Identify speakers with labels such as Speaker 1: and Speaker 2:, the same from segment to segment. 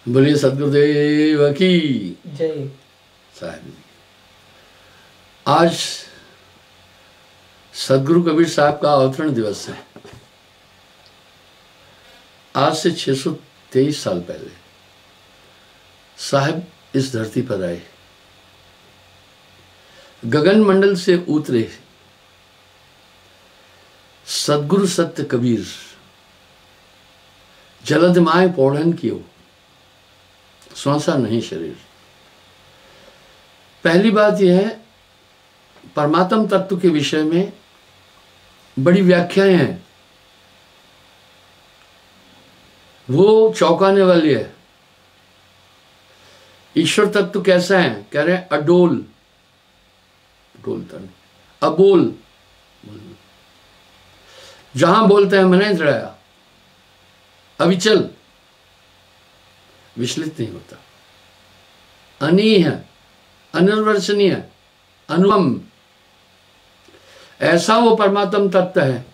Speaker 1: बोलिए सदगुरुदेव की
Speaker 2: जय।
Speaker 1: साहब, आज सदगुरु कबीर साहब का अवतरण दिवस है। आज से 623 साल पहले साहब इस धरती पर आए, गगन मंडल से उतरे सदगुरु सत्य कबीर, जलद माय पौढ़न कियो स्वासा नहीं शरीर। पहली बात यह है, परमात्म तत्व के विषय में बड़ी व्याख्याएं हैं, वो चौंकाने वाली है। ईश्वर तत्व कैसा है? कह रहे हैं अडोल, डोलता अबोल, जहां बोलते हैं मने जड़ाया, अविचल, विचलित नहीं होता, अनीय है, अनिर्वचनीय, अनुपम, ऐसा वो परमात्म तत्व है।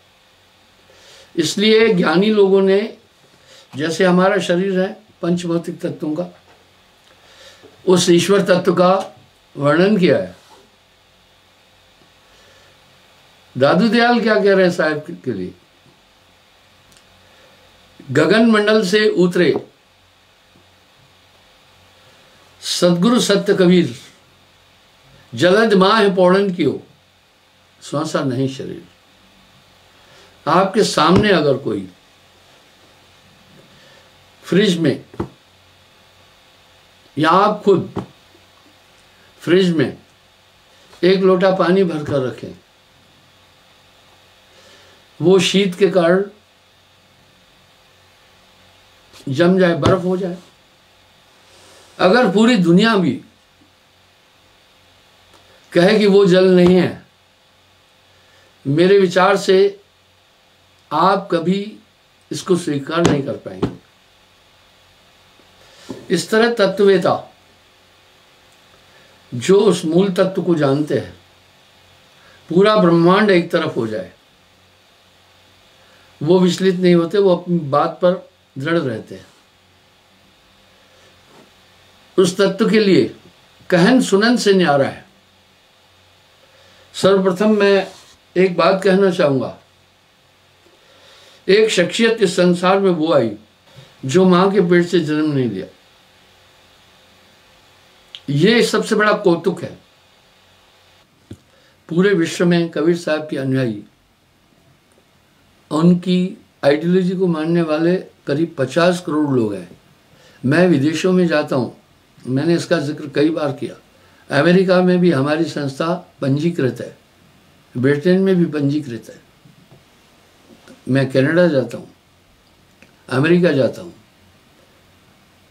Speaker 1: इसलिए ज्ञानी लोगों ने, जैसे हमारा शरीर है पंचभौतिक तत्वों का, उस ईश्वर तत्व का वर्णन किया है। दादू दयाल क्या कह रहे हैं साहब के लिए? गगन मंडल से उतरे सदगुरु सत्य कबीर, जलद माह पौड़न कियो स्वासा नहीं शरीर। आपके सामने अगर कोई फ्रिज में, या आप खुद फ्रिज में एक लोटा पानी भरकर रखें, वो शीत के कारण जम जाए, बर्फ हो जाए। अगर पूरी दुनिया भी कहे कि वो जल नहीं है, मेरे विचार से आप कभी इसको स्वीकार नहीं कर पाएंगे। इस तरह तत्ववेता जो उस मूल तत्व को जानते हैं, पूरा ब्रह्मांड एक तरफ हो जाए, वो विचलित नहीं होते, वो अपनी बात पर दृढ़ रहते हैं। उस तत्व के लिए कहन सुनन से न्यारा है। सर्वप्रथम मैं एक बात कहना चाहूंगा, एक शख्सियत इस संसार में वो आई जो मां के पेट से जन्म नहीं लिया। ये सबसे बड़ा कौतुक है। पूरे विश्व में कबीर साहब के अनुयायी, उनकी आइडियोलॉजी को मानने वाले करीब 50 करोड़ लोग हैं। मैं विदेशों में जाता हूँ, मैंने इसका जिक्र कई बार किया। अमेरिका में भी हमारी संस्था पंजीकृत है, ब्रिटेन में भी पंजीकृत है। मैं कनाडा जाता हूँ, अमेरिका जाता हूँ,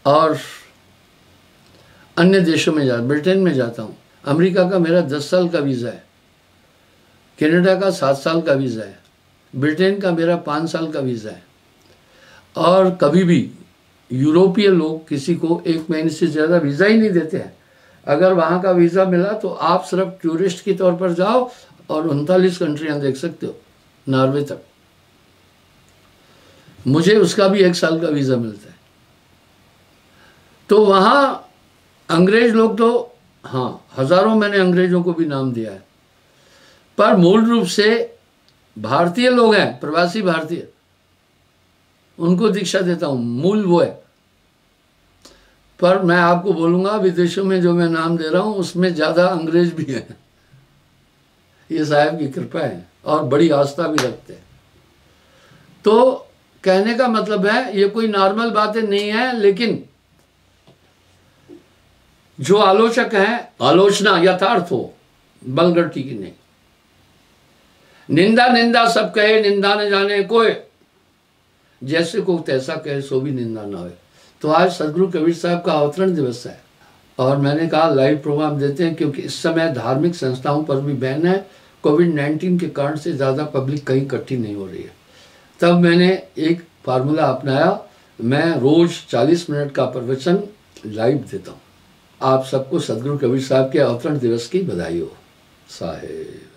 Speaker 1: और अन्य देशों में ब्रिटेन में जाता हूँ। अमेरिका का मेरा 10 साल का वीज़ा है, कनाडा का 7 साल का वीज़ा है, ब्रिटेन का मेरा 5 साल का वीज़ा है। और कभी भी यूरोपीय लोग किसी को 1 महीने से ज़्यादा वीज़ा ही नहीं देते हैं। अगर वहाँ का वीज़ा मिला तो आप सिर्फ टूरिस्ट के तौर पर जाओ और 39 कंट्रियाँ देख सकते हो, नॉर्वे तक। मुझे उसका भी 1 साल का वीज़ा मिलता है। तो वहाँ अंग्रेज लोग तो, हाँ, हज़ारों मैंने अंग्रेजों को भी नाम दिया है, पर मूल रूप से भारतीय लोग हैं, प्रवासी भारतीय, उनको दीक्षा देता हूँ, मूल वो है। पर मैं आपको बोलूँगा, विदेशों में जो मैं नाम दे रहा हूँ उसमें ज़्यादा अंग्रेज भी हैं। ये साहब की कृपा है और बड़ी आस्था भी रखते हैं। तो कहने का मतलब है, ये कोई नॉर्मल बातें नहीं है, लेकिन जो आलोचक हैं, आलोचना यथार्थ हो, बलगटी की नहीं। निंदा निंदा सब कहे, निंदा न जाने कोई, जैसे को तैसा कहे सो भी निंदा ना हो। तो आज सदगुरु कबीर साहब का अवतरण दिवस है, और मैंने कहा लाइव प्रोग्राम देते हैं, क्योंकि इस समय धार्मिक संस्थाओं पर भी बैन है। कोविड-19 के कारण से ज़्यादा पब्लिक कहीं इकट्ठी नहीं हो रही है। तब मैंने एक फार्मूला अपनाया, मैं रोज़ 40 मिनट का प्रवचन लाइव देता हूँ। आप सबको सदगुरु कबीर साहब के अवतरण दिवस की बधाई हो। साहेब।